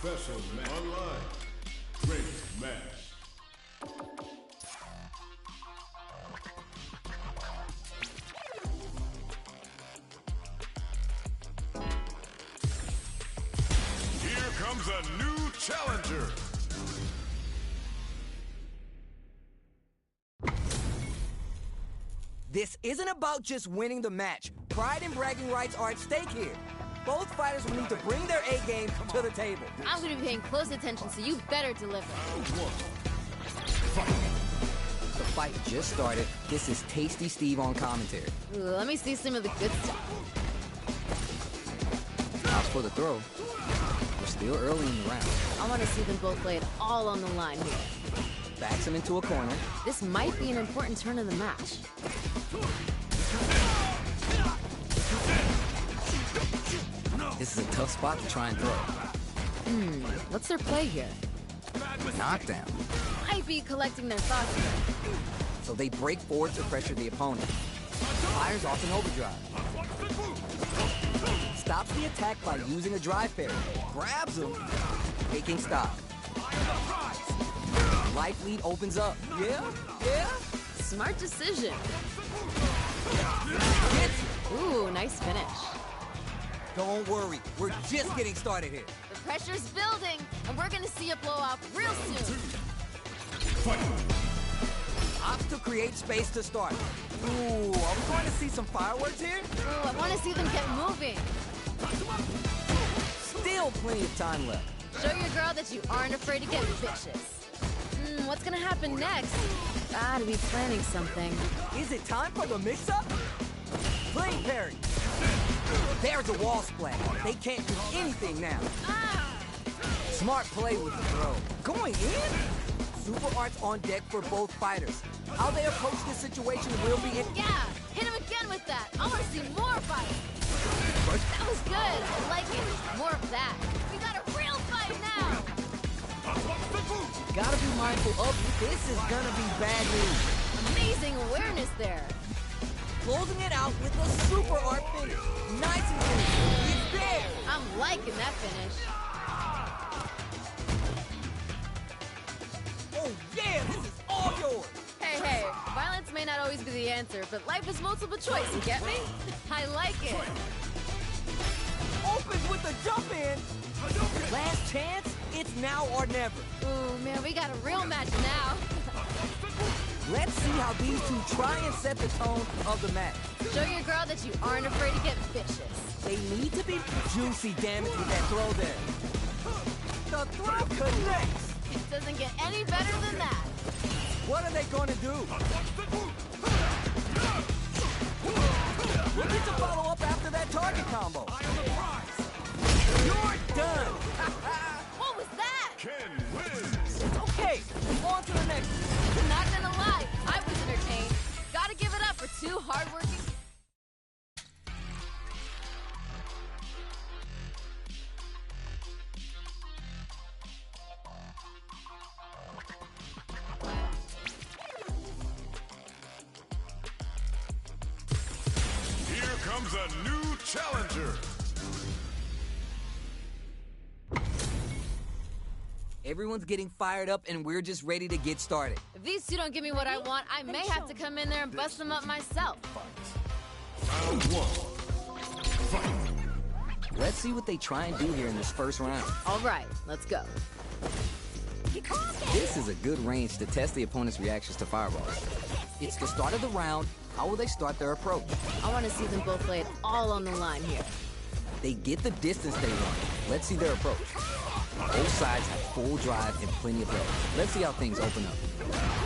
Special match online. Great match. Here comes a new challenger. This isn't about just winning the match. Pride and bragging rights are at stake here. Both fighters will need to bring their A-game to the table. I'm gonna be paying close attention, so you better deliver. The fight just started. This is Tasty Steve on commentary. Ooh, let me see some of the good stuff. Ops for the throw. We're still early in the round. I want to see them both lay it all on the line here. Backs him into a corner. This might be an important turn of the match. This is a tough spot to try and throw. What's their play here? Knockdown. Might be collecting their thoughts here. So they break forward to pressure the opponent. Fires off an overdrive. Stops the attack by using a drive parry. Grabs him. Taking stock. Life lead opens up. Yeah? Smart decision. Ooh, nice finish. Don't worry, we're just getting started here. The pressure's building, and we're gonna see a blowout real soon. Ops to create space to start. Ooh, are we going to see some fireworks here? Ooh, I want to see them get moving. Still plenty of time left. Show your girl that you aren't afraid to get vicious. What's gonna happen next? Gotta be planning something. Is it time for the mix-up? Plane parry. There's a wall splash. They can't do anything now. Smart play with the throw. Going in? Super arts on deck for both fighters. How they approach this situation will be in... Yeah, hit him again with that. I want to see more fight. That was good. I like it. More of that. We got a real fight now. Gotta be mindful of this is gonna be bad news. Amazing awareness there. Closing it out with a super art finish. Nice and clean. It's there. I'm liking that finish. Oh yeah, this is all yours. Hey, violence may not always be the answer, but life is multiple choice, you get me? I like it. Opens with the jump in. Last chance, it's now or never. Ooh, man, we got a real match now. Let's see how these two try and set the tone of the match. Show your girl that you aren't afraid to get vicious. They need to be juicy, damn it, with that throw there. The throw connects. It doesn't get any better than that. What are they going to do? Looking to follow up after that target combo. You're done. What was that? Ken wins. Okay, on to the next one. Not gonna lie, I was entertained. Gotta give it up for two hardworking... Here comes a new challenger. Everyone's getting fired up and we're just ready to get started. If these two don't give me what I want, I may have to come in there and bust them up myself. Round one. Fight. Let's see what they try and do here in this first round. All right, let's go. This is a good range to test the opponent's reactions to fireballs. It's the start of the round. How will they start their approach? I want to see them both lay it all on the line here. They get the distance they want. Let's see their approach. Both sides have full drive and plenty of throws. Let's see how things open up.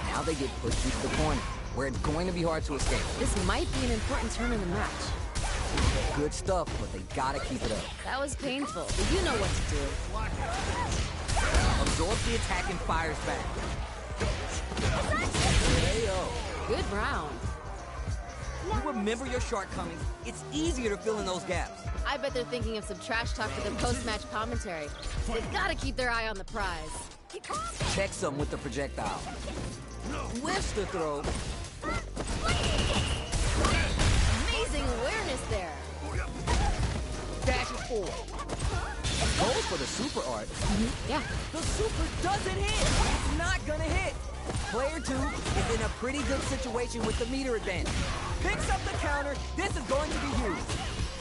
Now they get pushed into the corner, where it's going to be hard to escape. This might be an important turn in the match. Good stuff, but they gotta keep it up. That was painful, but you know what to do. Absorbs the attack and fires back. KO. Good round. You remember your shortcomings. It's easier to fill in those gaps. I bet they're thinking of some trash talk for their post-match commentary. They've got to keep their eye on the prize. Checks them with the projectile. Whiffs the throw. Amazing awareness there. Dashes forward. Goes for the super art. Yeah. The super doesn't hit! It's not gonna hit! Player 2 is in a pretty good situation with the meter advantage. Picks up the counter, this is going to be huge.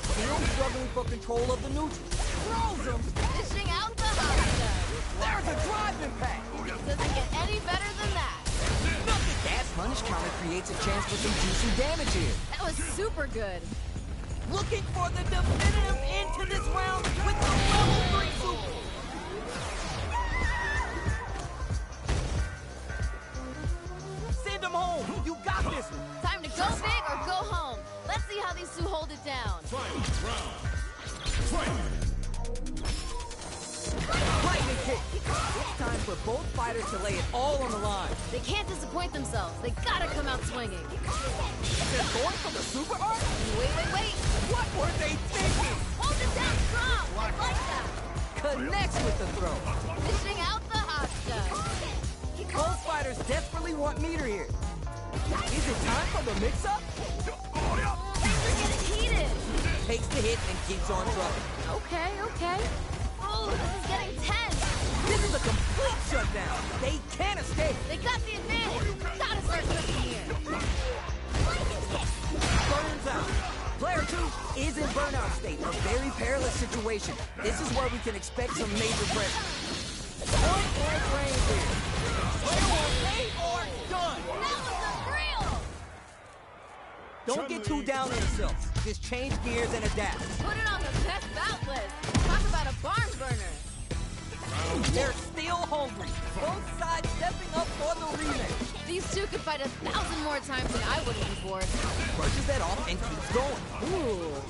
Still struggling for control of the neutral. Throws him! Dishing out the hot stuff. There's a drive impact! Doesn't get any better than that. That punish counter creates a chance for some juicy damage here. That was super good. Looking for the definitive end to this round with the level 3 super. Send him home. You got this one. Time to go big or go home. Let's see how these two hold it down. Final round. Fight. Lightning kick. It's time for both fighters to lay it all on the line. They can't disappoint themselves. They gotta come out swinging. They're going for the super art? Wait. What were they thinking? Hold it down strong. I like that. Connects with the throw. Dishing out the hot stuff. Both fighters desperately want meter here. Is it time for the mix-up? Things are getting heated. Takes the hit and keeps on trucking. Okay. Oh, this is getting tense. This is a complete shutdown. They can't escape. They got the advantage. Gotta start cooking here. Burns out. Player 2 is in burnout state, a very perilous situation. This is where we can expect some major pressure. Point blank range here. Player 1, pay or done. That was unreal. Don't get too down on yourselves. Just change gears and adapt. Put it on the best bout list. Talk about a barn burner. They're still hungry. Both sides stepping up for the rematch. These two could fight 1,000 more times and I wouldn't be bored. Brushes that off and keeps going. Ooh.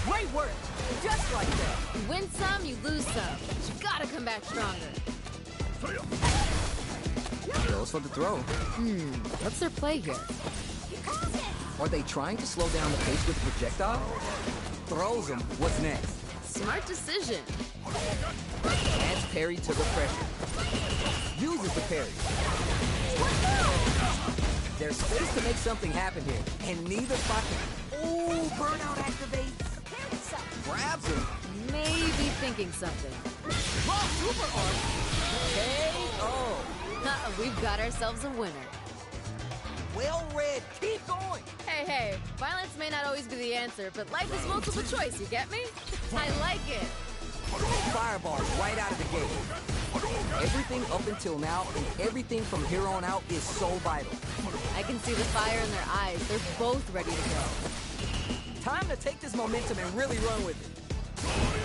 Great work. Just like that. You win some, you lose some. But you gotta come back stronger. Goes for the throw. What's their play here? Are they trying to slow down the pace with the projectile? Throws him. What's next? Smart decision. Adds parry to the pressure. Uses the parry. There's space to make something happen here, and neither spot can. Ooh, burnout activates. Grabs him. Maybe thinking something. Raw super arm. KO. We've got ourselves a winner. Well read. Keep going. Hey, violence may not always be the answer, but life is multiple choice, you get me? I like it. Fireball right out of the gate. Everything up until now and everything from here on out is so vital. I can see the fire in their eyes. They're both ready to go. Time to take this momentum and really run with it.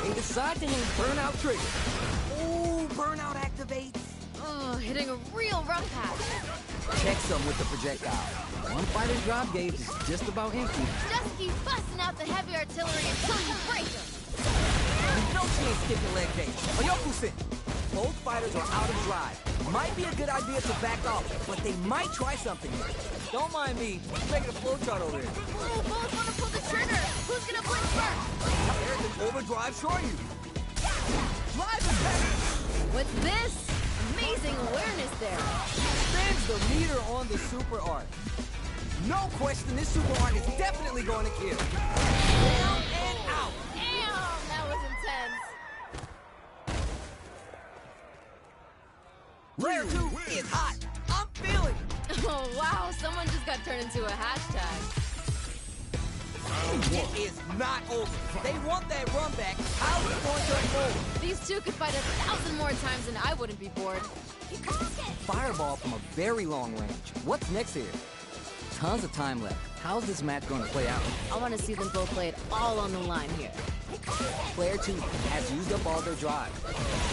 They decide to hang burnout trigger. Ooh, burnout activates. Oh, hitting a real rough patch. Checks them with the projectile. One fighter's drop gauge is just about empty. Just keep busting out the heavy artillery until you break them. No chance skipping leg day. Oyoku-sen. Both fighters are out of drive. Might be a good idea to back off, but they might try something here. Don't mind me. Just making a flowchart over here. Ooh, both want to pull the trigger. Who's gonna blink first? There's an overdrive Shoryu. Drive attack. What's this? Amazing awareness there. Spins the meter on the super art. No question, this super art is definitely going to kill. Down and out. Damn, that was intense. Player 2 is hot. I'm feeling it. Oh, wow, someone just got turned into a hashtag. It is not over. They want that run back. How is it going to unfold? These two could fight 1,000 more times and I wouldn't be bored. Fireball from a very long range. What's next here? Tons of time left. How's this match going to play out? I want to see them both play it all on the line here. Player 2 has used up all their drive,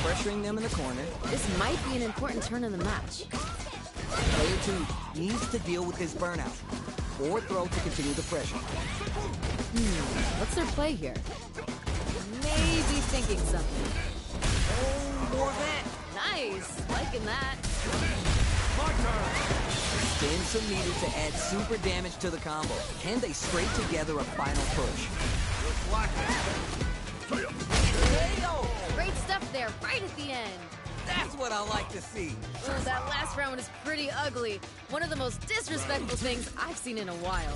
pressuring them in the corner. This might be an important turn in the match. Player 2 needs to deal with his burnout, or throw to continue the pressure. What's their play here? Maybe thinking something. Oh, more of that. Nice, liking that. Spin some meter to add super damage to the combo. Can they scrape together a final push? KO! Great stuff there, right at the end. That's what I like to see. Ooh, that last round was pretty ugly. One of the most disrespectful things I've seen in a while.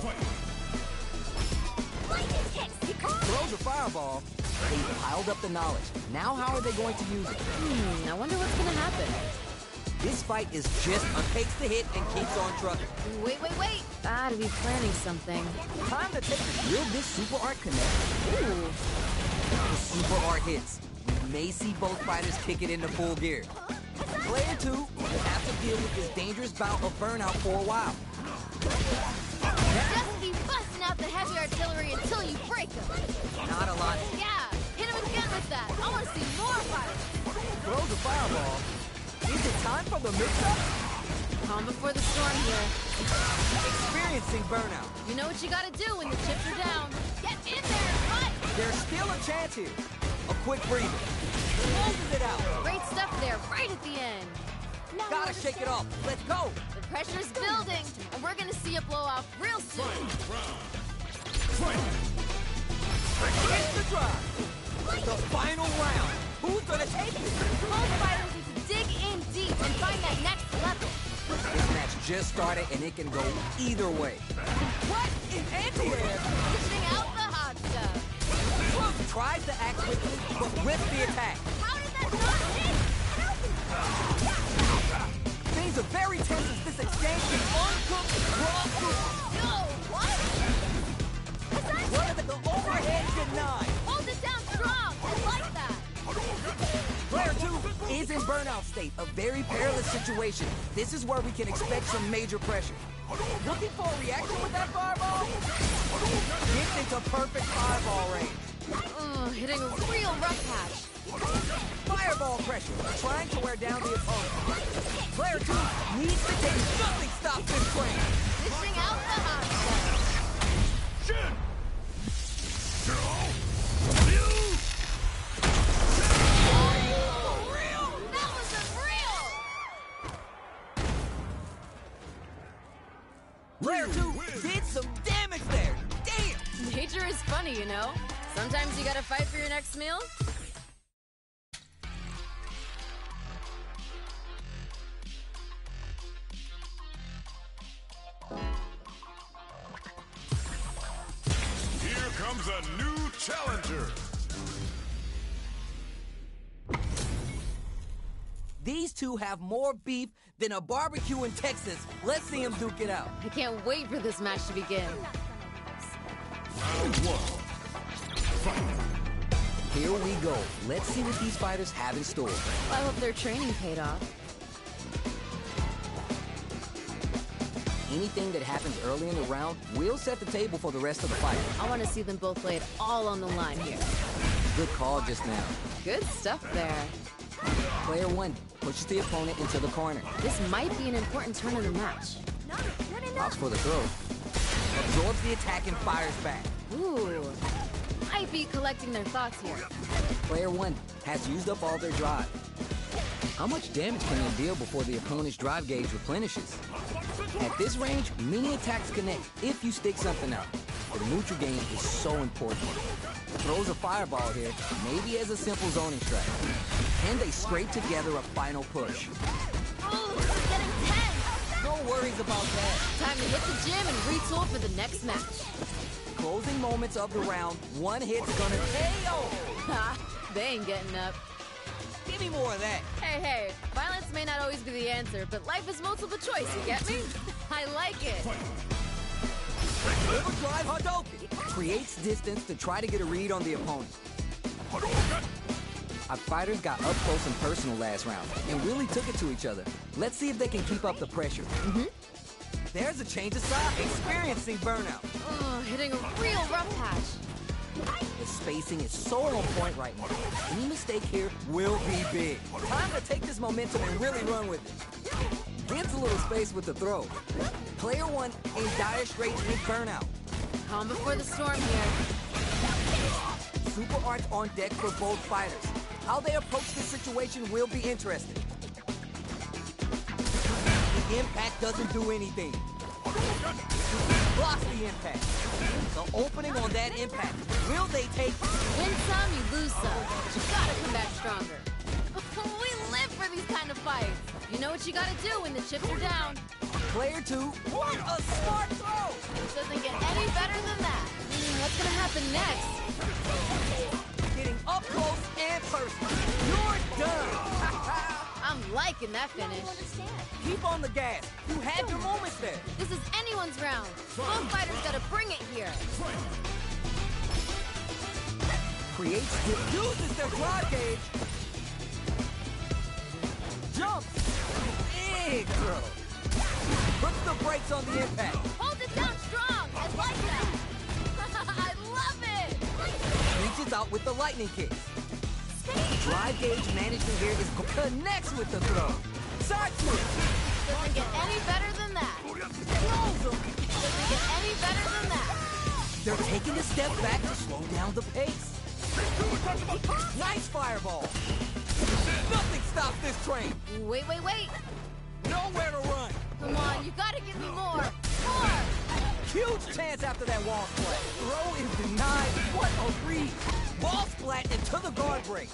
Throws a fireball. They piled up the knowledge. Now how are they going to use it? I wonder what's gonna happen. This fight is just a takes the hit and keeps on trucking. Wait. Gotta be planning something. Time to take the... Will this super art connect? Ooh. The super art hits. We may see both fighters kick it into full gear. Player 2 will have to deal with this dangerous bout of burnout for a while. Just keep busting out the heavy artillery until you break them. Not a lot. Yeah, hit him again with that. I want to see more fights. Throws a fireball. Is it time for the mix-up? Calm before the storm here. Experiencing burnout. You know what you gotta do when the chips are down. Get in there and fight. There's still a chance here. A quick breather. Closes it out. Great stuff there, right at the end. Gotta shake it off. Let's go. The pressure's building, and we're gonna see it blow off real soon. It's the drive. The final round. Who's gonna take it? Both fighters need to dig in deep and find that next level. This match just started and it can go either way. What is anti-air? Dishing out the hot stuff. Trump tries to act quickly, but risks the attack. How did that not hit? Things are very tense as this exchange is uncooked raw food. No, what? The overhead denied. Hold it down strong. I like that. Player 2 is in burnout state, a very perilous situation. This is where we can expect some major pressure. Looking for a reaction with that fireball? Gets into perfect fireball range. Hitting a real rough patch. Fireball pressure, trying to wear down the opponent. Player 2 needs to take nothing stops this train. Dishing out the hot stuff. Shin! That was unreal! Player 2 did some damage there. Damn! Nature is funny, you know? Sometimes you gotta fight for your next meal. Here comes a new challenger. These two have more beef than a barbecue in Texas. Let's see them duke it out. I can't wait for this match to begin. Round 1. Fight. Here we go. Let's see what these fighters have in store. I hope their training paid off. Anything that happens early in the round will set the table for the rest of the fight. I want to see them both lay it all on the line here. Good call just now. Good stuff there. Player 1 pushes the opponent into the corner. This might be an important turn in the match. Opts for the throw. Absorbs the attack and fires back. Ooh. Might be collecting their thoughts here. Player 1 has used up all their drive. How much damage can they deal before the opponent's drive gauge replenishes? At this range, many attacks connect if you stick something out. The neutral game is so important. Throws a fireball here, maybe as a simple zoning strat. Can they scrape together a final push? Ooh, this is getting tense. No worries about that. Time to hit the gym and retool for the next match. Closing moments of the round, one hit's gonna KO. Ha! They ain't getting up. Give me more of that. Hey, violence may not always be the answer, but life is multiple choice, you get me? I like it. Overdrive Hadouken creates distance to try to get a read on the opponent. Our fighters got up close and personal last round and really took it to each other. Let's see if they can keep up the pressure. There's a change of side, experiencing burnout. Hitting a real rough patch. The spacing is so on point right now. Any mistake here will be big. Time to take this momentum and really run with it. Gives a little space with the throw. Player 1 in dire straits with burnout. Calm before the storm here. Super arts on deck for both fighters. How they approach this situation will be interesting. The impact doesn't do anything. Blocks the impact. The opening on that impact. Will they take it? Win some, you lose some. But you gotta come back stronger. We live for these kind of fights. You know what you gotta do when the chips are down. Player 2, what a smart throw! It doesn't get any better than that. What's gonna happen next? Getting up close and personal. You're done. I'm liking that finish. Keep on the gas. You had your moments there. This is anyone's round. Both fighters gotta bring it here. Creates, uses their drive gauge. Jump. Big throw. Puts the brakes on the impact. Hold it down strong. I like that. I love it. Reaches out with the lightning kick. Drive gauge management here is connects with the throw. Side switch. Doesn't get any better than that. Throws him. Doesn't get any better than that. They're taking a step back to slow down the pace. Nice fireball. Nothing stops this train. Wait. Nowhere to run. Come on, you gotta give me more. More! Huge chance after that wall splat. Throw is denied. What a read. Wall splat into the guard break.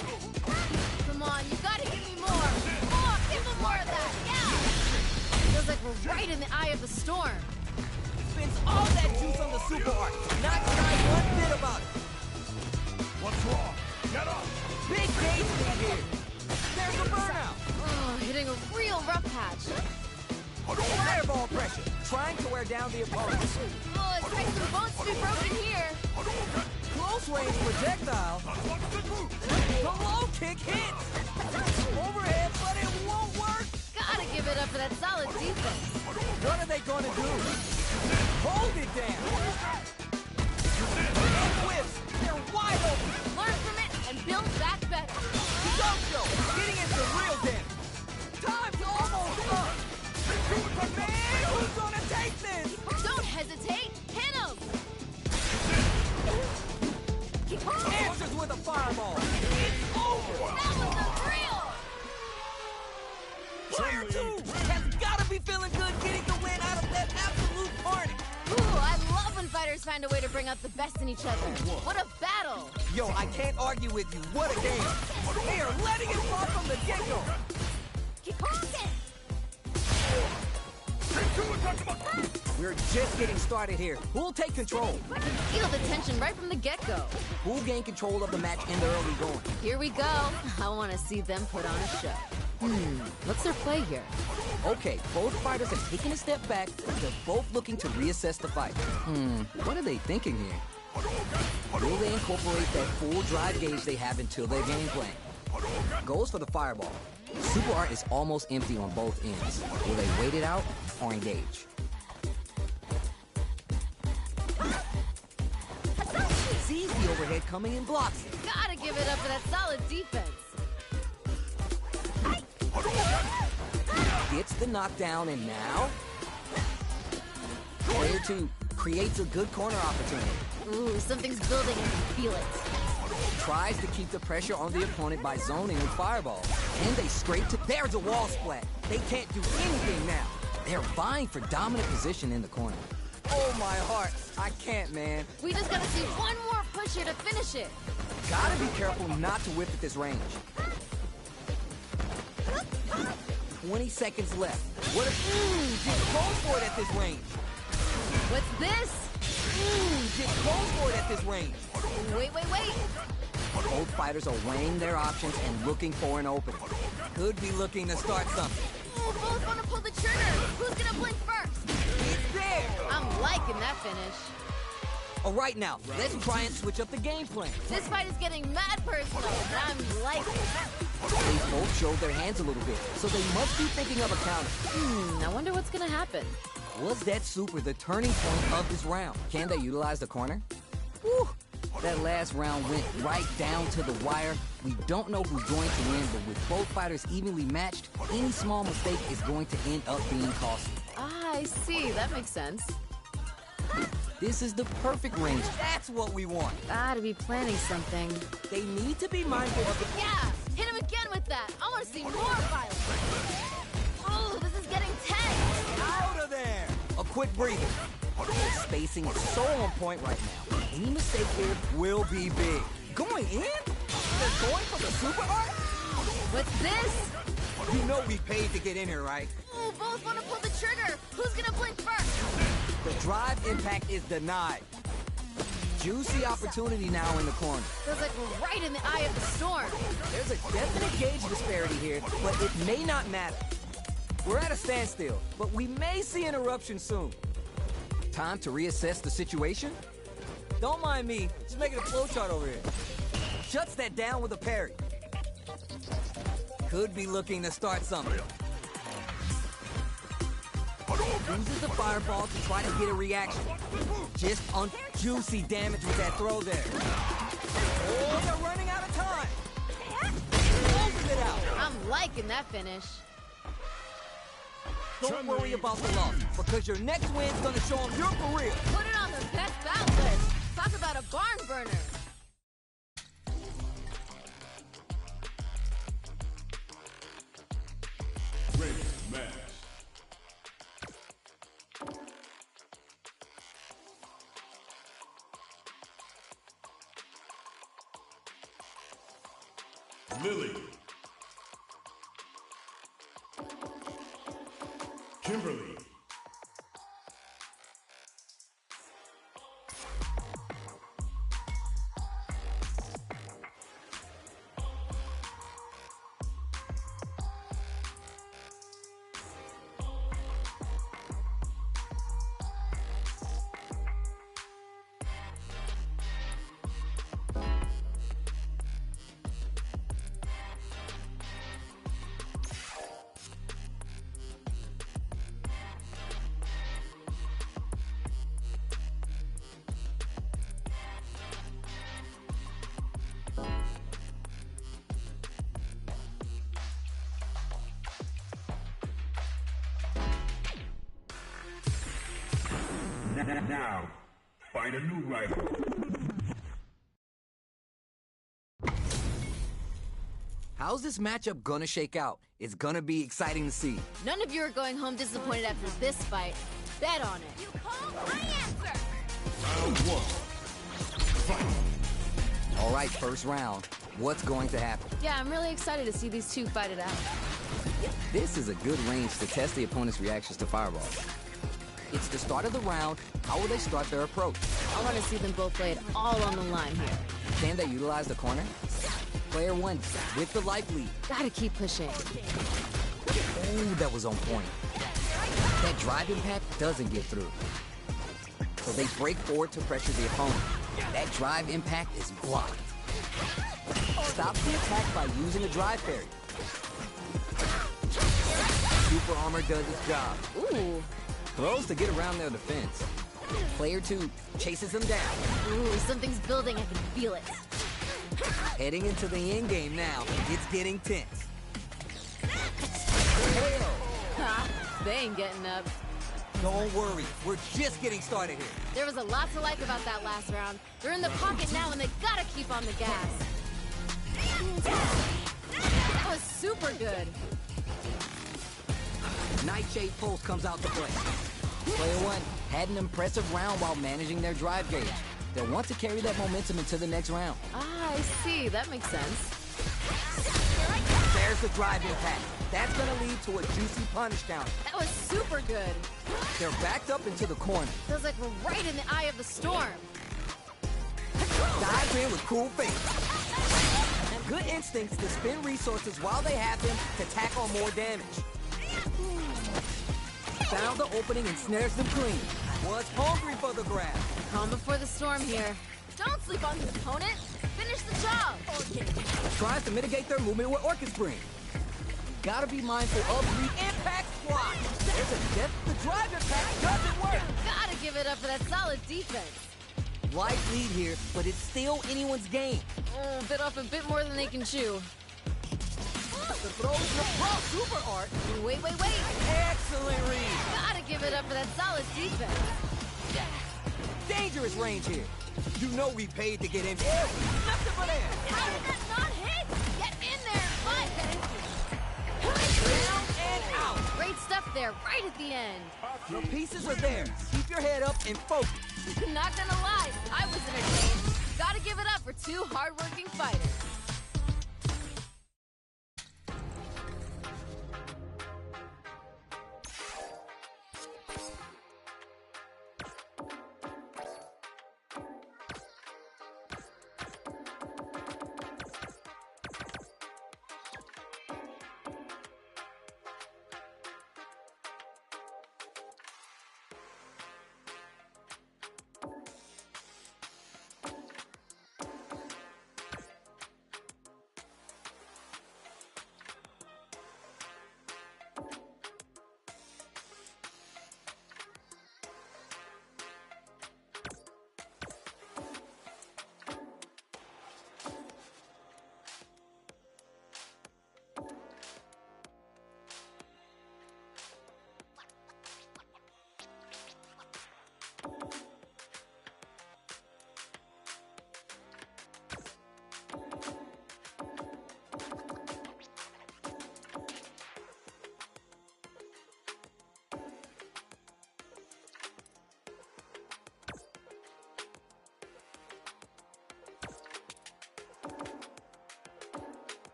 Come on, you gotta give me more. More! Give them more of that! Yeah! Feels like we're right in the eye of the storm. Spends all that juice on the super art. Not shy one bit about it. What's wrong? Get up! Big gauge lead here. There's a burnout. Oh, hitting a real rough patch. Fireball pressure. Trying to wear down the opponent. Oh, expect some bones to be broken here. Close range projectile. The low kick hits. Overhead, but it won't work. Gotta give it up for that solid defense. What are they going to do? Hold it down. And whips. They're wide open. Learn from it and build back better. Dojo getting into real damage. Time's almost up. Man, who's going to take this? Don't hesitate. Hit him. Answers with a fireball. It's over. That was a Player 2 has got to be feeling good getting the win out of that absolute party. Ooh, I love when fighters find a way to bring out the best in each other. What a battle. Yo, I can't argue with you. What a game. They are letting it fly from the get-go. We're just getting started here. Who'll take control? I can feel the tension right from the get-go. Who'll gain control of the match in the early going? Here we go. I want to see them put on a show. What's their play here? Okay, both fighters have taken a step back. They're both looking to reassess the fight. What are they thinking here? Will they incorporate that full drive gauge they have into their game plan? Goes for the fireball. Super art is almost empty on both ends. Will they wait it out or engage? Sees the overhead coming and blocks it. Gotta give it up for that solid defense. Gets the knockdown, and now player 2 creates a good corner opportunity. Ooh, something's building and I feel it. Tries to keep the pressure on the opponent by zoning with fireball. And they scrape to... There's a wall splat. They can't do anything now. They're vying for dominant position in the corner. Oh, my heart. I can't, man. We just gotta see one more push here to finish it. Gotta be careful not to whip at this range. 20 seconds left. What if... get close for it at this range. What's this? Get close for it at this range. Wait. Both fighters are weighing their options and looking for an opening. Could be looking to start something. Ooh, both wanna pull the trigger. Who's gonna blink first? It's there! I'm liking that finish. All right, now, let's try and switch up the game plan. This fight is getting mad personal, and I'm liking it. They both showed their hands a little bit, so they must be thinking of a counter. I wonder what's gonna happen. Was that super the turning point of this round? Can they utilize the corner? Whew! That last round went right down to the wire. We don't know who's going to win, but with both fighters evenly matched, any small mistake is going to end up being costly. Ah, I see. That makes sense. This is the perfect range. That's what we want. Gotta be planning something. They need to be mindful of the... Yeah! Hit him again with that! I want to see more violence! Oh, this is getting tense! Out of there! A quick breather. The spacing is so on point right now. Any mistake here will be big. Going in? They're going for the super art? What's this? You know we paid to get in here, right? Ooh, both want to pull the trigger! Who's gonna blink first? The drive impact is denied. Juicy opportunity now in the corner. Feels like we're right in the eye of the storm. There's a definite gauge disparity here, but it may not matter. We're at a standstill, but we may see an eruption soon. Time to reassess the situation? Don't mind me, just making a flowchart over here. Shuts that down with a parry. Could be looking to start something. Uses the fireball to try to get a reaction. Just juicy damage with that throw there. Oh, they're running out of time. Closes it out. I'm liking that finish. Don't worry about the loss, because your next win's gonna show them you're for real. Put it on the best bout list. Talk about a barn burner. Ready, match. Lily. Kimberly. Now, find a new rival. How's this matchup gonna shake out? It's gonna be exciting to see. None of you are going home disappointed after this fight. Bet on it. You call, I answer. Round one. Fight. All right, first round. What's going to happen? Yeah, I'm really excited to see these two fight it out. This is a good range to test the opponent's reactions to fireballs. It's the start of the round. How will they start their approach? I want to see them both lay it all on the line here. Can they utilize the corner? Player one with the life lead. Gotta keep pushing. Oh, that was on point. That drive impact doesn't get through. So they break forward to pressure the opponent. That drive impact is blocked. Stops the attack by using a drive parry. Super armor does its job. Ooh. Throws to get around their defense. Player two chases him down. Ooh, something's building. I can feel it. Heading into the end game now. It's getting tense. Hell. Ha! They ain't getting up. Don't worry. We're just getting started here. There was a lot to like about that last round. They're in the pocket now, and they gotta keep on the gas. That was super good. Nightshade Pulse comes out to play. Player one had an impressive round while managing their drive gauge. They'll want to carry that momentum into the next round. Ah, I see. That makes sense. There's the drive impact. That's gonna lead to a juicy punish counter. That was super good. They're backed up into the corner. Feels like we're right in the eye of the storm. Dives in with cool face. And good instincts to spend resources while they have them to tack on more damage. Found the opening and snares them clean. Was hungry for the grab. Calm before the storm here. Don't sleep on the opponent. Finish the job. Tries to mitigate their movement with Orchid Spring. Gotta be mindful of the impact block. There's a death. The drive impact doesn't work. Gotta give it up for that solid defense. Light lead here, but it's still anyone's game. Oh, bit off a bit more than they can chew. The throw is the pro super art. Wait. Excellent read. Gotta give it up for that solid defense. Dangerous range here. You know we paid to get in. Nothing but air. How did that not hit? Get in there and fight. Down and out. Great stuff there, right at the end. The pieces are there. Keep your head up and focus. Not gonna lie, I was entertained. Gotta give it up for two hardworking fighters.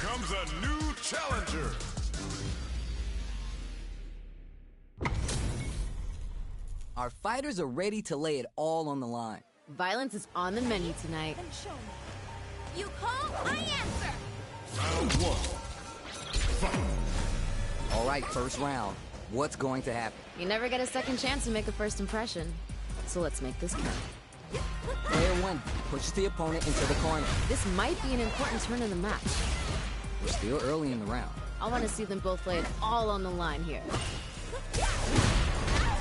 comes a new challenger. Our fighters are ready to lay it all on the line. Violence is on the menu tonight. You call, I answer. Round one. Fight. All right, first round. What's going to happen? You never get a second chance to make a first impression. So let's make this count. Player one pushes the opponent into the corner. This might be an important turn in the match. We're still early in the round. I want to see them both lay it all on the line here.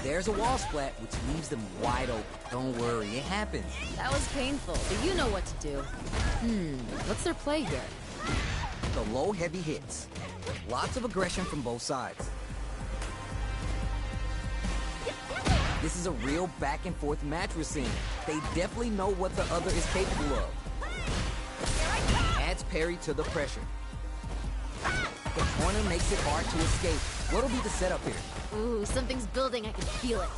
There's a wall splat, which leaves them wide open. Don't worry, it happens. That was painful, but you know what to do. What's their play here? The low, heavy hits. Lots of aggression from both sides. This is a real back-and-forth match we're seeing. They definitely know what the other is capable of. Adds parry to the pressure. The corner makes it hard to escape. What'll be the setup here? Ooh, something's building, I can feel it.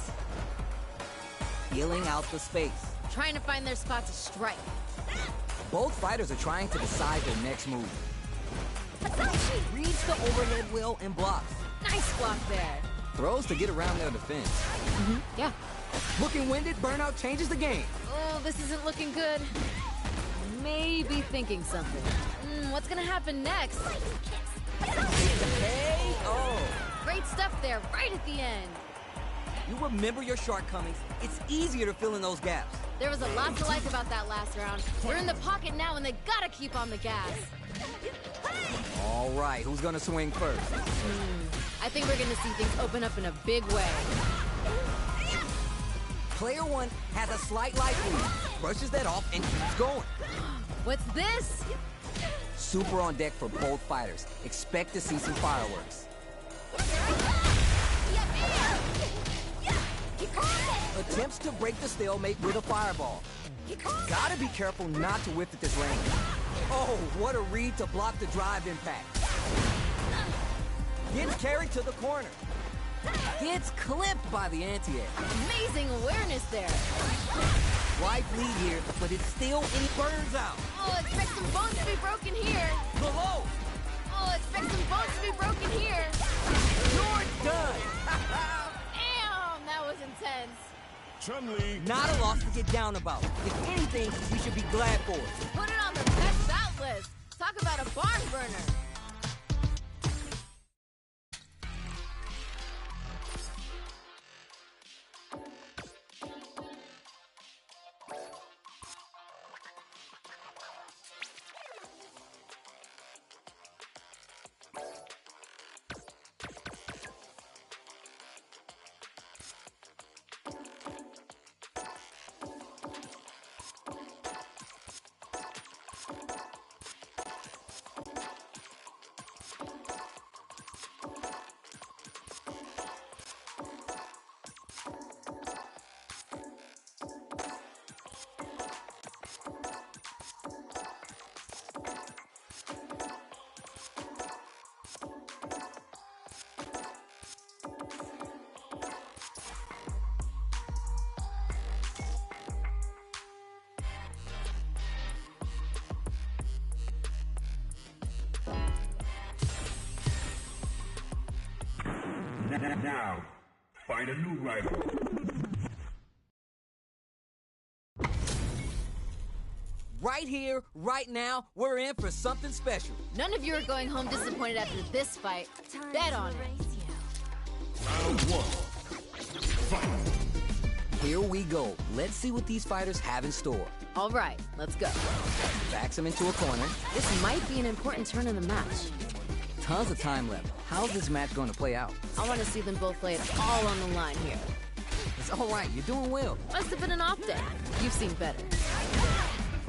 Feeling out the space. Trying to find their spot to strike. Both fighters are trying to decide their next move. Reads the overhead wheel and blocks. Nice block there. Throws to get around their defense. Yeah. Looking winded, burnout changes the game. Oh, this isn't looking good. Maybe thinking something. What's gonna happen next? Hey, oh. Great stuff there, right at the end. You remember your shortcomings. It's easier to fill in those gaps. There was a lot to like about that last round. They're in the pocket now and they gotta keep on the gas. All right, who's gonna swing first? I think we're gonna see things open up in a big way. Player one has a slight life lead. Brushes that off and keeps going. What's this? Super on deck for both fighters. Expect to see some fireworks. Attempts to break the stalemate with a fireball. Gotta be careful not to whiff at this range. Oh, what a read to block the drive impact. Gets carried to the corner. Gets clipped by the anti-air. Amazing awareness there. Right lead here, but it's still in burns out. Oh, expect some bones to be broken here. Below. Oh, expect some bones to be broken here. You're done. Damn, that was intense. Chun-Li. Not a loss to get down about. If anything, you should be glad for it. Put it on the best out list. Talk about a barn burner. Now, find a new rival. Right here, right now, we're in for something special. None of you are going home disappointed after this fight. Bet on it. Round one. Fight. Here we go. Let's see what these fighters have in store. All right, let's go. Backs him into a corner. This might be an important turn in the match. Tons of time left. How's this match going to play out? I want to see them both lay it all on the line here. It's all right. You're doing well. Must have been an off day. You've seen better.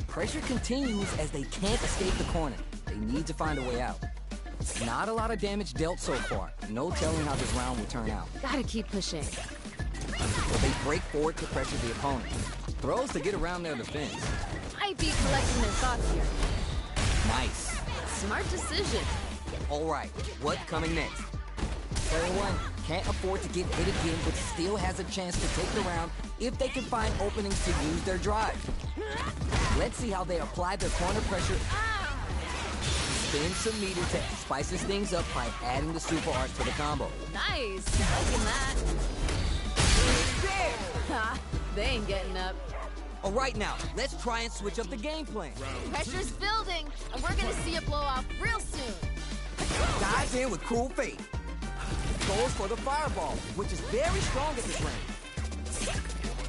Pressure continues as they can't escape the corner. They need to find a way out. Not a lot of damage dealt so far. No telling how this round will turn out. Gotta keep pushing. So they break forward to pressure the opponent. Throws to get around their defense. Might be collecting their thoughts here. Nice. Smart decision. All right, what's coming next? Player one can't afford to get hit again, but still has a chance to take the round if they can find openings to use their drive. Let's see how they apply their corner pressure. spin some meter to spices things up by adding the super arts to the combo. Nice. Liking that. There! Ha, they ain't getting up. All right, now, let's try and switch up the game plan. Pressure's building, and we're gonna see a blow-off real soon. Dives in with cool fate. Goes for the fireball, which is very strong at this range.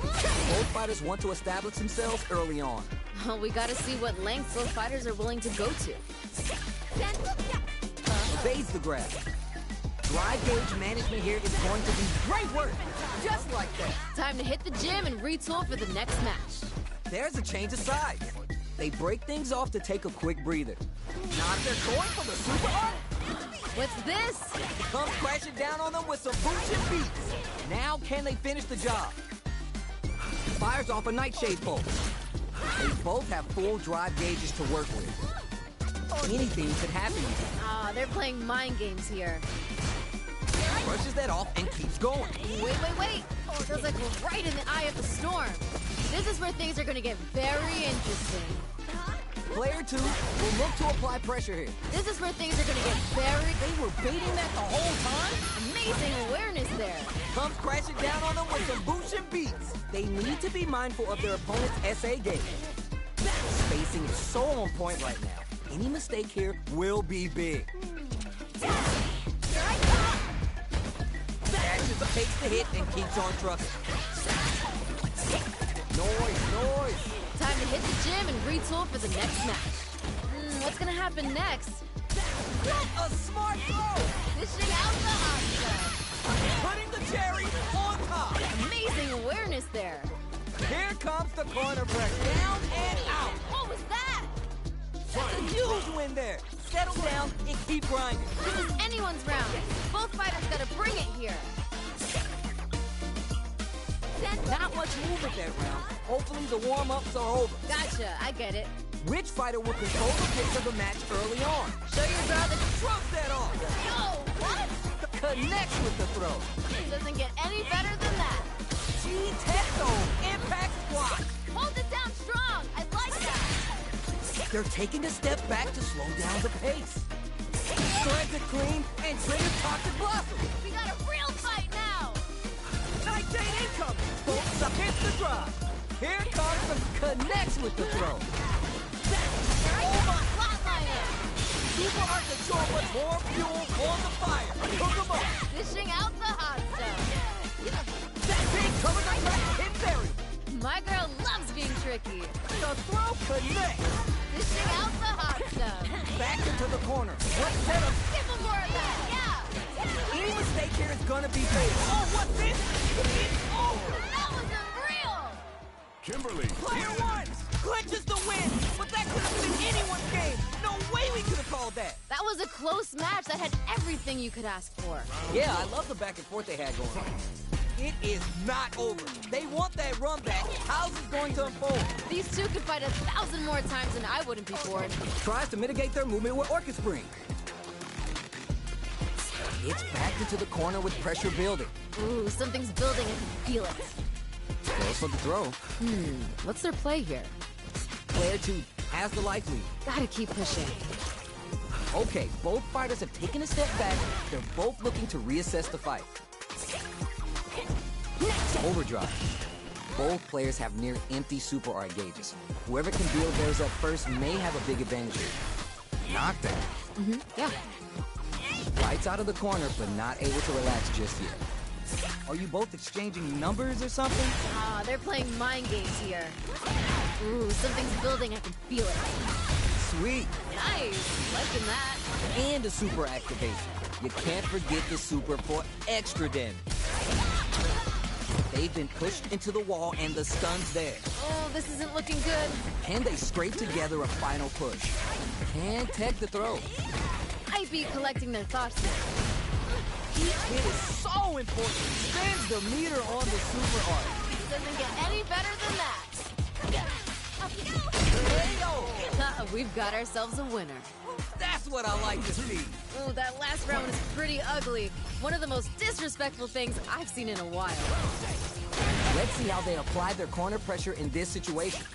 Both fighters want to establish themselves early on. Well, we gotta see what lengths both fighters are willing to go to. Evades the grab. Drive gauge management here is going to be great work. Just like that. Time to hit the gym and retool for the next match. There's a change of sides. They break things off to take a quick breather. Now if they're going for the super art, What's this? comes crashing down on them with some boots and beats. Now can they finish the job? Fires off a nightshade pulse. They both have full drive gauges to work with. Anything could happen here. Ah, they're playing mind games here. Brushes that off and keeps going. Wait. Feels like we're right in the eye of the storm. This is where things are gonna get very interesting. Player 2 will look to apply pressure here. This is where things are gonna get very... They were baiting that the whole time? Amazing awareness there. Comes crashing down on them with some boots and beats. They need to be mindful of their opponent's SA gauge. Spacing is so on point right now. Any mistake here will be big. Dashes takes the hit and keeps on trucking. Noise. Time to hit the gym and retool for the next match. What's gonna happen next? What a smart throw! Dishing out the hot stuff. Putting the cherry on top. Amazing awareness there. Here comes the corner press. Down and out. What was that? That's a huge win there. Settle down and keep grinding. This is anyone's round. Both fighters gotta bring it here. Not much movement that round. Hopefully the warm-ups are over. Gotcha, I get it. Which fighter will control the pace of the match early on? Show your girl that Shrugs that off. Yo, what? Connects with the throw. It doesn't get any better than that. G-Techno. Impact squat. Hold it down strong. I like that. They're taking a step back to slow down the pace. Threads it clean and triggers Toxic Blossom. We got a real fight now. Nightshade incoming. Bolts up hits the drive. Here comes the connects with the throw. Flatliner. Super Art to show much more fuel on the fire. Cook 'em up. Dishing out the hot stuff. That big cover the track hit Barry. My girl loves being tricky. The throw connects. Dishing out the hot stuff. Back into the corner. What setup? Give him more of that. Yeah. Any mistake here is gonna be fatal. Oh, what's this? It's over. That was unreal. Kimberly. Player 1 clinches the win, but that could have been anyone's game. No way we could have called that. That was a close match that had everything you could ask for. Yeah, I love the back and forth they had going on. It is not over. They want that run back. How's it going to unfold? These two could fight 1,000 more times and I wouldn't be bored. Tries to mitigate their movement with Orchid Spring. It's backed into the corner with pressure building. Ooh, something's building. I can feel it. Goes for the throw. What's their play here? Player 2 has the life lead. Gotta keep pushing. Okay, both fighters have taken a step back. They're both looking to reassess the fight. Overdrive. Both players have near empty super art gauges. Whoever can build theirs up first may have a big advantage here. Knockdown. Yeah. Lights out of the corner, but not able to relax just yet. Are you both exchanging numbers or something? Ah, they're playing mind games here. Ooh, something's building. I can feel it. Sweet. Nice. Liking that. And a super activation. You can't forget the super for extra damage. They've been pushed into the wall and the stun's there. Oh, this isn't looking good. Can they scrape together a final push? Can tech the throw? I'd be collecting their thoughts now. Each hit is so important. Spins the meter on the super art. Doesn't get any better than that. Hey-yo! We've got ourselves a winner. That's what I like to see. Ooh, that last round was pretty ugly. One of the most disrespectful things I've seen in a while. Let's see how they apply their corner pressure in this situation.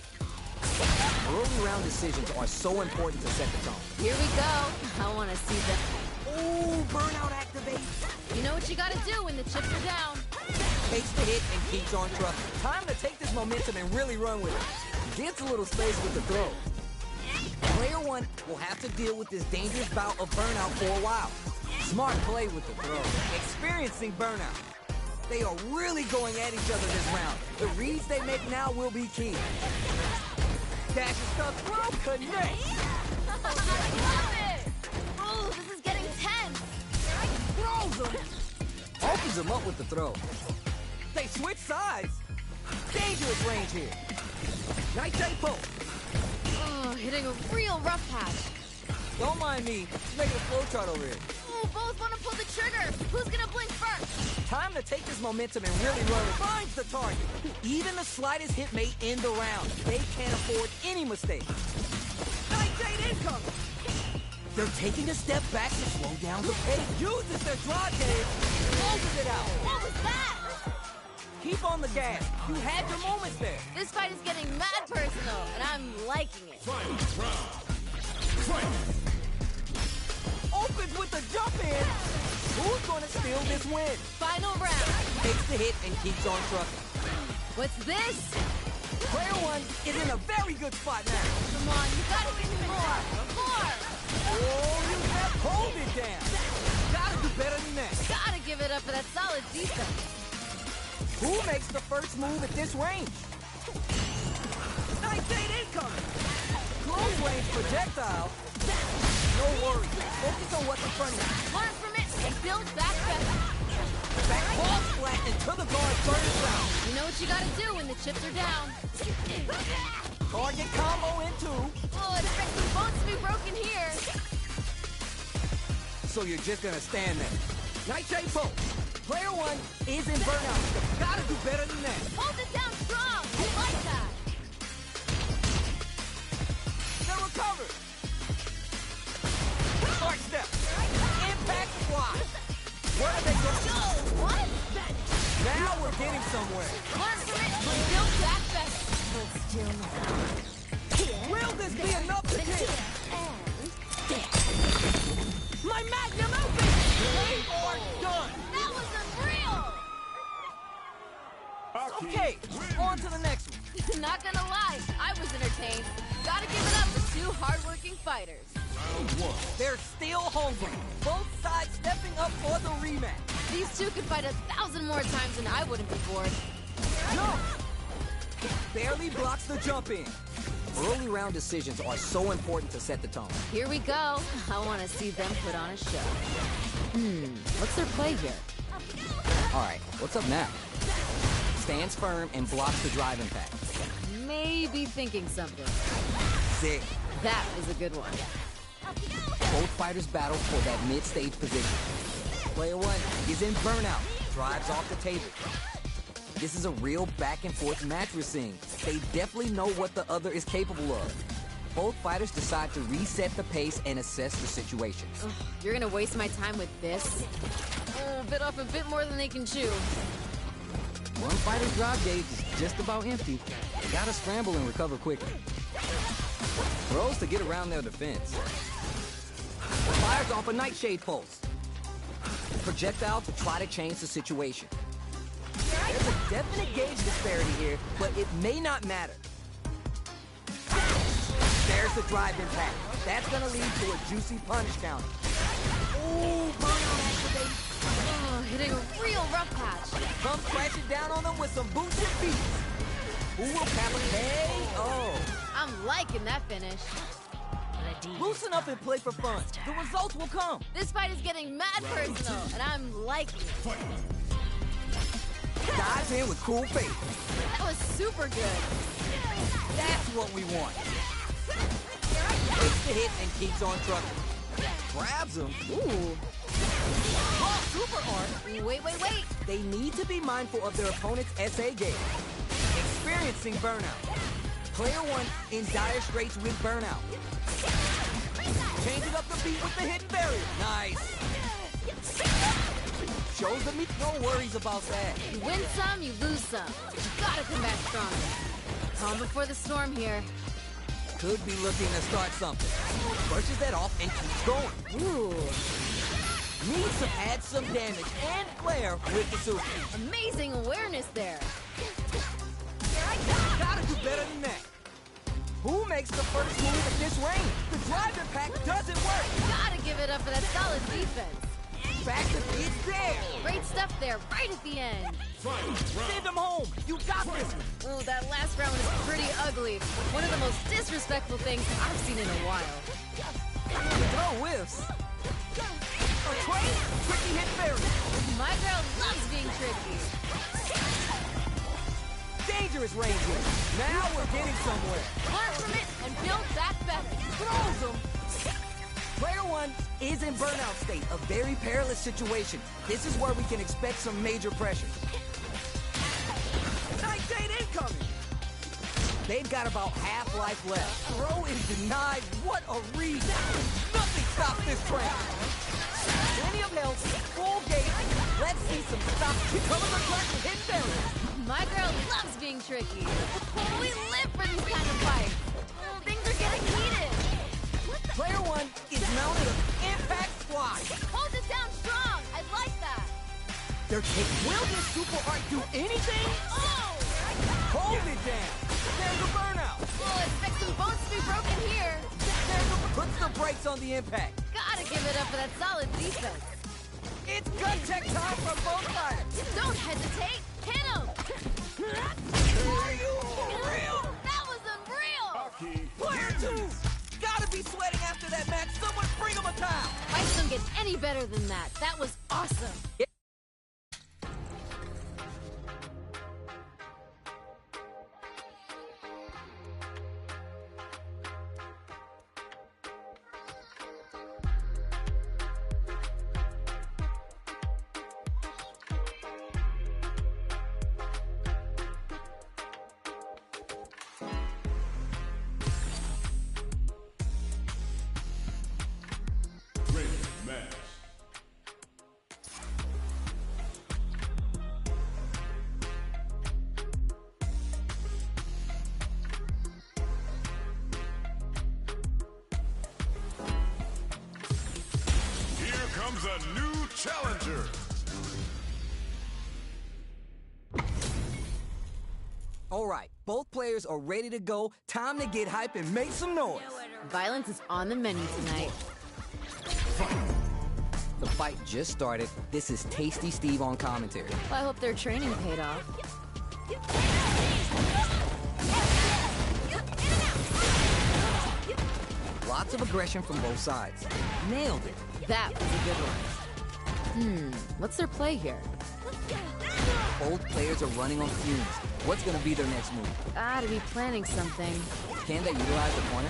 Early round decisions are so important to set the tone. Here we go. I want to see them. Ooh, burnout activate. You know what you gotta do when the chips are down. Takes the hit and keeps on trucking. Time to take this momentum and really run with it. Gets a little space with the throw. Player one will have to deal with this dangerous bout of burnout for a while. Smart play with the throw. Experiencing burnout. They are really going at each other this round. The reads they make now will be key. Dashes the throw, connect. I love it! Oh, this is getting tense. Throws him. Opens him up with the throw. They switch sides. Dangerous range here. Night poke. Oh, hitting a real rough patch. Don't mind me. Just making a flowchart over here. Oh, both want to pull the trigger. Who's gonna blink first? Time to take this momentum and really run it. Finds the target. Even the slightest hit may end the round. They can't afford any mistakes. Night incoming. They're taking a step back to slow down the pace. Uses their drive game. Closes it out. What was that? Keep on the gas. You had your moments there. This fight is getting mad personal, and I'm liking it. Final round. Fight. Opens with the jump in. Who's going to steal this win? Final round. Takes the hit and keeps on trucking. What's this? Player one is in a very good spot now. Come on, you gotta give me more. More! Oh, you have hold it down. Gotta do better than that. Gotta give it up for that solid defense. Who makes the first move at this range? Night incoming. Close range projectile. No worries. Focus on what's in front of you. Learn from it and build back better. Back ball flat until the guard burns out. You know what you gotta do when the chips are down. Target combo in two. Oh, expect some bones to be broken here. So you're just gonna stand there. Night poke. Player one is in burnout. Gotta do better than that. Hold it down strong. I like that. They're recovered. Start step. Impact squat. Where are they going? Yo, what? Now we're getting somewhere. Learn from it and build back better. Will this be enough to kill? My magnum opus! They are done! That was unreal! Okay, on to the next one. Not gonna lie, I was entertained. Gotta give it up to two hardworking fighters. They're still hungry. Both sides stepping up for the rematch. These two could fight 1,000 more times and I wouldn't be bored. Jump! Barely blocks the jump in. Early round decisions are so important to set the tone. Here we go. I want to see them put on a show. What's their play here? All right, what's up now? Stands firm and blocks the drive impact. Maybe thinking something. Sick. That is a good one. Both fighters battle for that mid-stage position. Player one is in burnout. Drives off the table. This is a real back-and-forth match we're seeing. They definitely know what the other is capable of. Both fighters decide to reset the pace and assess the situation. Ugh, you're gonna waste my time with this? Oh, bit off a bit more than they can chew. One fighter's drive gauge is just about empty. They gotta scramble and recover quickly. Throws to get around their defense. Fires off a nightshade pulse. Projectile to try to change the situation. There's a definite gauge disparity here, but it may not matter. There's the drive impact. That's gonna lead to a juicy punish counter. Ooh, burnout activate. Oh, hitting a real rough patch. Come crashing down on them with some boots and beats. Who will cap a KO? I'm liking that finish. Loosen up and play for fun. The results will come. This fight is getting mad personal, and I'm liking it. Dives in with cool faith. That was super good. That's what we want. Takes the hit and keeps on trucking. Grabs him. Ooh. Oh, super art. Wait. They need to be mindful of their opponent's SA game. Experiencing burnout. Player one in dire straits with burnout. Changing up the beat with the hidden barrier. Nice. Shows the meat. No worries about that. You win some, you lose some. But you gotta come back stronger. Calm before the storm here. could be looking to start something. Brushes that off and keeps going. Ooh, Needs to add some damage and flair with the super. amazing awareness there. Gotta do better than that. Who makes the first move at this range? The drive impact doesn't work. Gotta give it up for that solid defense. Faster, it's there. Great stuff there, right at the end. Send him home. You got this one. Oh, that last round was pretty ugly. One of the most disrespectful things I've seen in a while. No whiffs. A train? Tricky hit fairy. My girl loves being tricky. Dangerous range here. Now we're getting somewhere. Learn from it and build back better. Throws him. Player one is in burnout state, a very perilous situation. This is where we can expect some major pressure. Night date incoming. They've got about half life left. Throw is denied. What a read. Nothing stops this train. Plenty of health, full gate. Let's see some stop. Recover the track with hidden barriers. My girl loves being tricky. We live for these kind of fights. Oh, things are getting heated. Player one is mounted an impact squad. Hold it down strong. I like that. They're taking. Will this super art do anything? Oh! Hold it down. There's a burnout. Well, expect some bones to be broken here. Puts the brakes on the impact. Gotta give it up for that solid defense. It's gun check time for both sides. Don't hesitate. Hit him. Are you for real? That was unreal. Player two. Gotta be sweating after that match. Someone bring him a towel. Fights don't get any better than that. That was awesome. Comes a new challenger. All right, both players are ready to go. Time to get hype and make some noise. Violence is on the menu tonight. The fight just started. This is Tasty Steve on commentary. Well, I hope their training paid off. Lots of aggression from both sides. Nailed it. That was a good one. What's their play here? Both players are running on fumes. What's gonna be their next move? Gotta be planning something. Can they utilize the corner?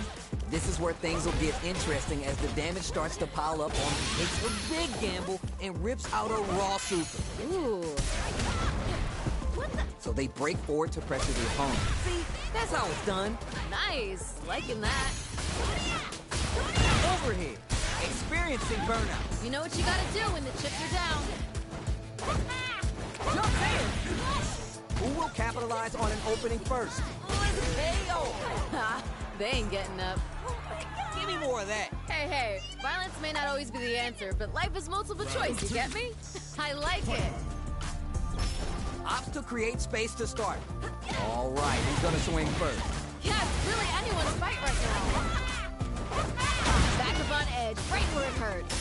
This is where things will get interesting as the damage starts to pile up on him. Takes a big gamble and rips out a raw super. Ooh. So they break forward to pressure the opponent. See, that's how it's done. Nice. Liking that. Over here, experiencing burnout. You know what you gotta do when the chips are down. Jump in! Who will capitalize on an opening first? KO! They ain't getting up. Give me more of that. Hey, violence may not always be the answer, but life is multiple choice, you get me? I like it. Ops to create space to start. All right, who's gonna swing first? Yeah, it's really anyone's fight right now. Back up on edge, right where it hurts.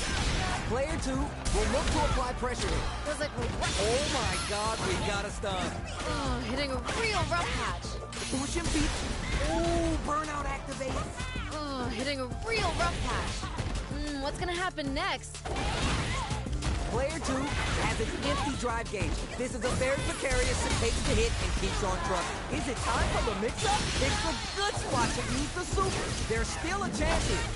Player two will look to apply pressure here. Feels like we're Oh my God, we got a stun. oh, hitting a real rough patch. Push and beat. Ooh, burnout activates. Oh, hitting a real rough patch. What's gonna happen next? Player two has an empty drive gauge. This is a very precarious that takes the hit and keeps on trucking. Is it time for the mix-up? It's a good spot to use the super. There's still a chance here.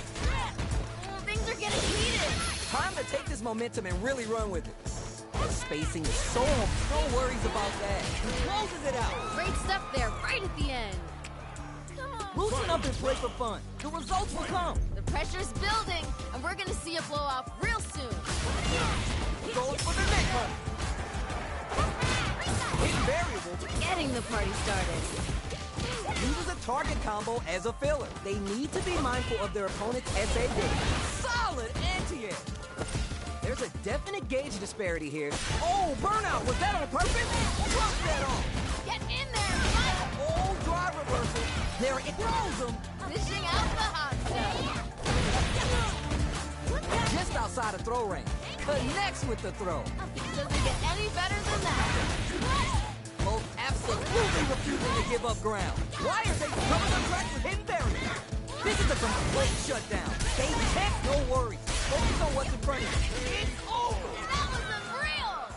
Things are getting heated. Time to take this momentum and really run with it. The spacing is so no worries about that. Closes it out. Great stuff there, right at the end. Loosen up and play for fun. The results will come. The pressure's building, and we're gonna see a blow off real soon. Going for the neck hunt. Hidden variable. Getting the party started. Uses a target combo as a filler. They need to be mindful of their opponent's SA gauge. Solid anti-air. There's a definite gauge disparity here. Oh, burnout! Was that on purpose? Drop that on! Get in there, Mike! Oh, drive reversal. There it throws him. Dishing out the hot stuff. Just outside of throw range. Connects with the throw. Doesn't get any better than that. Both absolutely refusing to give up ground. Why are they coming on track with hidden barriers? This is a complete shutdown. They check, no worries. Focus on what's in front of you. It's over. That was unreal!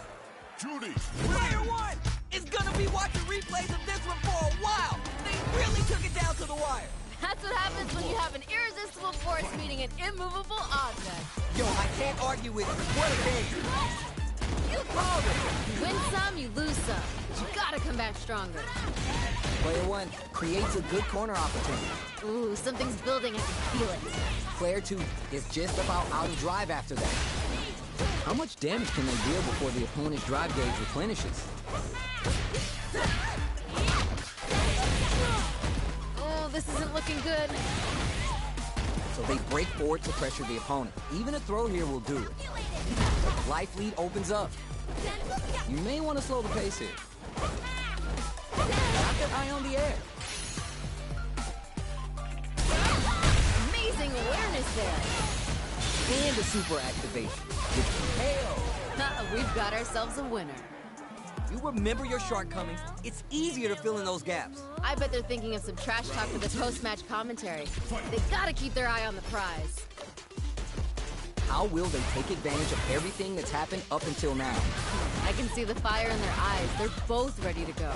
Judy, Player one is gonna be watching replays of this one for a while. They really took it down to the wire. That's what happens when you have an irresistible force meeting an immovable object. Yo, I can't argue with you. What a game. You called it. You win some, you lose some. But you gotta come back stronger. Player one creates a good corner opportunity. Ooh, something's building. I can feel it. Player two is just about out of drive after that. How much damage can they deal before the opponent's drive gauge replenishes? Oh, this isn't looking good. So they break forward to pressure the opponent. Even a throw here will do it. Life lead opens up. You may want to slow the pace here. Got that eye on the air. Amazing awareness there. And a super activation. With KO. We've got ourselves a winner. You remember your shortcomings. It's easier to fill in those gaps. I bet they're thinking of some trash talk for the post-match commentary. They gotta keep their eye on the prize. How will they take advantage of everything that's happened up until now? I can see the fire in their eyes. They're both ready to go.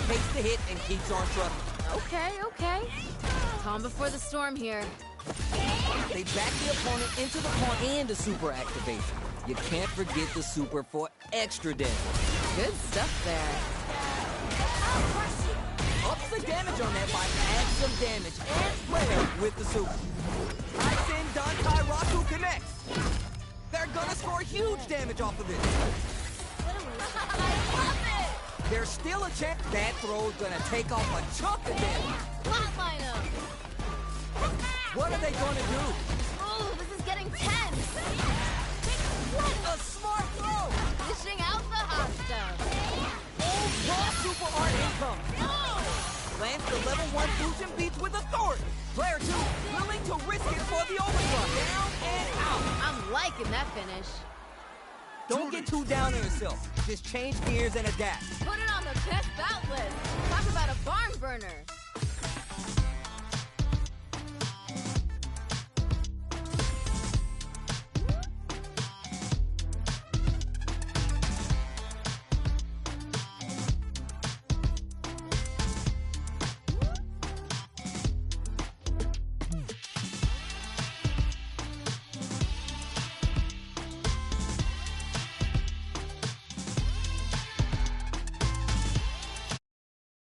Takes the hit and keeps on trucking. Okay. Calm before the storm here. They back the opponent into the corner and a super activation. You can't forget the super for extra damage. Good stuff there. Ups the damage on that by add some damage and player with the super. Tyson Dantai Raku connects. They're gonna score huge damage off of this. I love it! There's still a chance that throw's gonna take off a chunk of damage. Flatline him! What are they gonna do? Oh, this is getting tense! What a smart throw! Dishing out the hot stuff. Oh, raw super art income. Lands the level 1 fusion beats with authority. Player 2 willing to risk it for the overrun. Down and out. I'm liking that finish. Don't get too down on yourself. Just change gears and adapt. Put it on the best bout list. Talk about a barn burner.